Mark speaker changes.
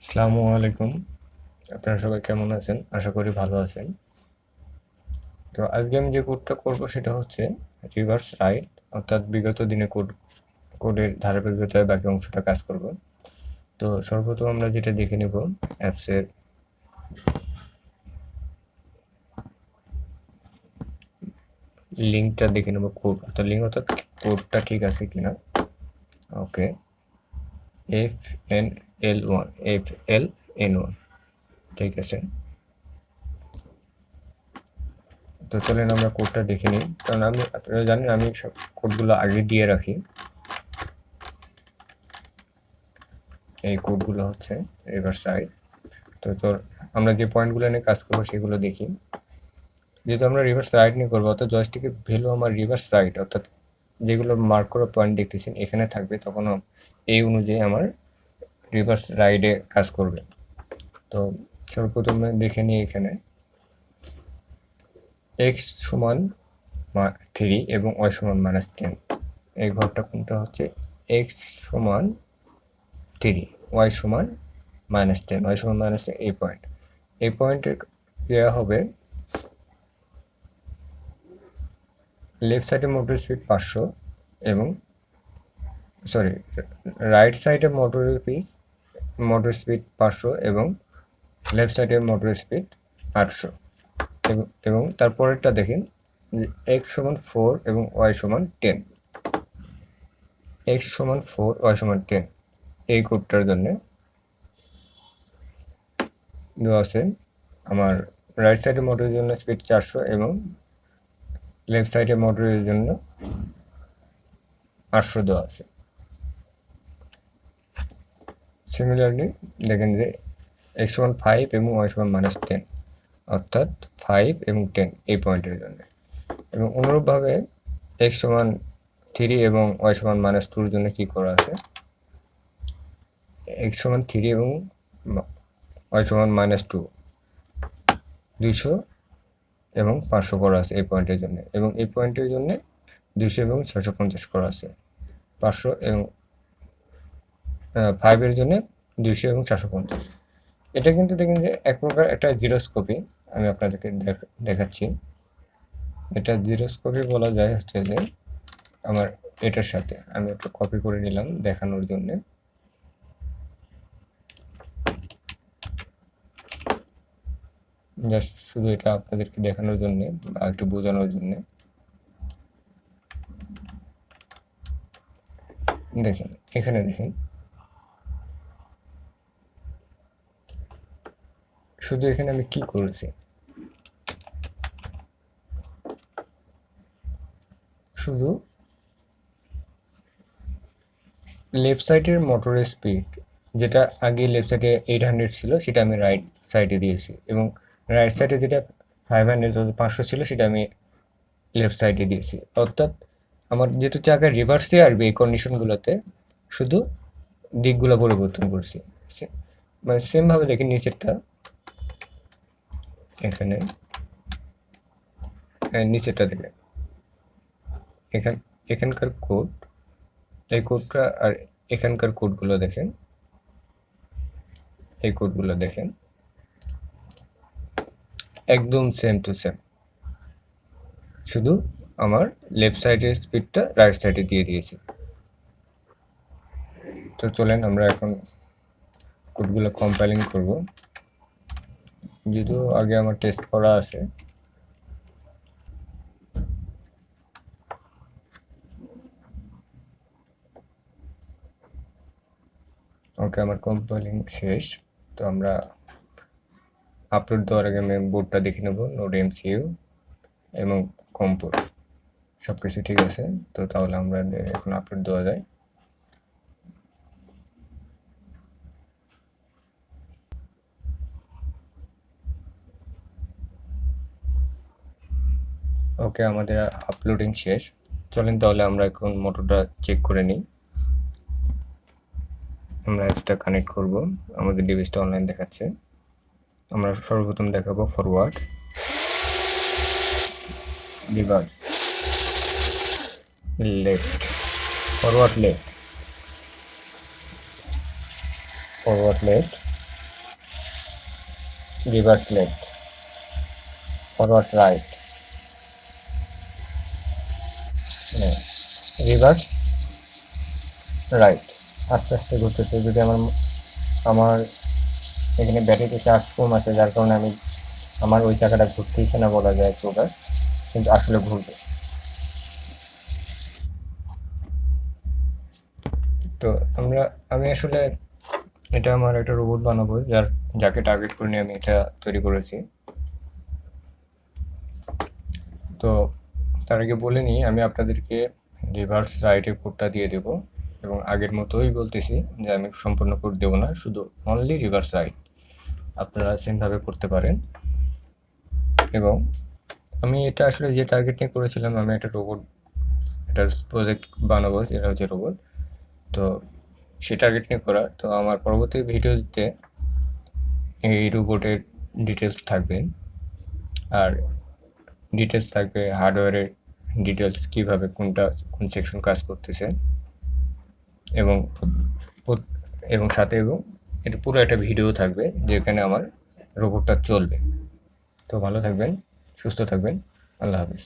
Speaker 1: আসসালামু আলাইকুম। আপনারা সবাই কেমন আছেন? আশা করি ভালো আছেন। তো আজকে আমি যে কোডটা করব সেটা হচ্ছে রিভার্স রাইট, অর্থাৎ বিগত দিনে কোডের ধারাবাহিকতায় বাকি অংশটা কাজ করব। তো সর্বপ্রথম আমরা যেটা দেখে নেব, অ্যাপসের লিঙ্কটা দেখে নেব, কোড অর্থাৎ লিঙ্ক অর্থাৎ কোডটা ঠিক আছে কিনা। ওকে, FNL1 ঠিক আছে। তো চলেন আমরা কোডটা দেখে নিই, কারণ আপনারা জানেন আমি সব কোডগুলো আগে দিয়ে রাখি। এই কোডগুলো হচ্ছে রিভার্স রাইট। তো আমরা যে পয়েন্টগুলো নিয়ে কাজ করবো সেগুলো দেখি। যেহেতু আমরা রিভার্স রাইট নিয়ে করবো, অর্থাৎ জয়স্টিকের ভ্যালু আমার রিভার্স রাইট, অর্থাৎ যেগুলো মার্ক করা পয়েন্ট দেখতেছেন এখানে থাকবে, তখন এই অনুযায়ী আমার রিভার্স রাইডে কাজ করবে। তো সর্বপ্রথমে দেখে নিই এখানে এক্স সমান 3 এবং ওয়াই সমান -10। এই ঘরটা কোনটা হচ্ছে এক্স সমান 3, ওয়াই সমান -10, ওয়াই সমান -10। এই পয়েন্টের দেওয়া হবে লেফট সাইডে মোটর স্পিড 500 এবং রাইট সাইডে মোটর স্পিড 500 এবং লেফট সাইডে মোটর স্পিড 800। এবং তারপরেরটা দেখেন যে এক্স সমান 4 এবং ওয়াই সমান 10। এক্স সমান 4, ওয়াই সমান 10 এই কোডটার জন্য দেওয়া আছে আমার রাইট সাইডে মোটরের জন্য স্পিড 400 এবং লেফট সাইডে মোটরের জন্য 800 দেওয়া আছে। সিমিলারলি দেখেন যে এক্স সমান 5 এবং ওয়াই সমান -10, অর্থাৎ 5 এবং 10 এই পয়েন্টের জন্য। এবং অনুরূপভাবে এক্স সমান 3 এবং ওয়াই সমান -2 জন্য কি করা আছে, এক্স সমান 3 এবং ওয়াই সমান -2 200 এবং 500 করা আছে এই পয়েন্টের জন্য, এবং এই পয়েন্টের জন্য 200 এবং 650 করা আছে। 500 এবং 5 এর জন্য 200 এবং 450। এটা কিন্তু দেখেন যে এক প্রকার একটা জিরোস্কোপি। আমি আপনাদেরকে দেখাচ্ছি। এটা জিরোস্কোপি বলা যায় হচ্ছে যে আমার এটার সাথে আমি একটা কপি করে নিলাম দেখানোর জন্য। জাস্ট শুধু এটা আপনাদেরকে দেখানোর জন্য বা একটু বোঝানোর জন্য। দেখেন এখানে দেখেন, শুধু এখানে আমি কি করেছি, শুধু লেফট সাইডের মোটরের স্পিড, যেটা আগে লেফট সাইডে 800 ছিল সেটা আমি রাইট সাইডে দিয়েছি, এবং রাইট সাইডে যেটা 500 ছিল সেটা আমি লেফট সাইডে দিয়েছি। অর্থাৎ আমার যেহেতু চাকা রিভার্সে আসবে এই কন্ডিশনগুলোতে, শুধু দিকগুলো পরিবর্তন করছি। মানে সেমভাবে দেখেন নিচেরটা, এখানে নিচেরটা দেখেন, এখানকার কোড, এই কোডটা আর এখানকার কোডগুলো দেখেন, এই কোডগুলো দেখেন একদম সেম টু সেম, শুধু আমার লেফট সাইডের স্পিডটা রাইট সাইডে দিয়ে দিয়েছি। তো চলেন আমরা এখন কোডগুলো কম্পাইলিং করব, যদিও আগে আমার টেস্ট করা আছে। ওকে, আমার কম্পাইলিং শেষ। তো আমরা আপলোড দেওয়ার আগে আমি বোর্ডটা দেখে নেব, নোড এমসিইউ এবং কম্পোর্ট সব কিছু ঠিক আছে। তো তাহলে আমরা এখন আপলোড দেওয়া যায়। ওকে, আমাদের আপলোডিং শেষ। চলেন তাহলে আমরা এখন মোটরটা চেক করে নিই। আমরা অ্যাপসটা কানেক্ট করব, আমাদের ডিভাইসটা অনলাইন দেখাচ্ছে। আমরা সর্বপ্রথম দেখাবো forward, reverse, left, forward left, forward left, reverse left, forward right, reverse right. আস্তে আস্তে ঘুরতেছে। যদি আমার এখানে ব্যাটারিতে চার্জ কম আছে, যার কারণে আমার ওই চাকাটা ঘুরতেইছে না বলা যায় এক প্রকার, কিন্তু আসলে ঘুরবে। তো আমি আসলে এটা আমার একটা রোবট বানাবো, যাকে টার্গেট করে নিয়ে আমি এটা তৈরি করেছি। তো তার আগে বলে নিই, আমি আপনাদেরকে রিভার্স রাইটের কোডটা দিয়ে দেব, এবং আগের মতোই বলতেছি যে আমি সম্পূর্ণ কোড দেবো না, শুধু অনলি রিভার্স রাইট আপনারা সেমভাবে করতে পারেন। এবং আমি এটা আসলে যে টার্গেট নিয়ে করেছিলাম, আমি একটা রোবট, একটা প্রজেক্ট বানাবো, যেটা হচ্ছে রোবট। তো সে টার্গেট নিয়ে করা। তো আমার পরবর্তী ভিডিওতে এই রোবটের ডিটেলস থাকবে, আর ডিটেলস থাকবে হার্ডওয়্যারের ডিটেলস, কীভাবে কোন সেকশন কাজ করতেছে, এবং এবং এটা পুরো একটা ভিডিও থাকবে যেখানে আমার রোবটটা চলবে। তো ভালো থাকবেন, সুস্থ থাকবেন, আল্লাহ হাফিজ।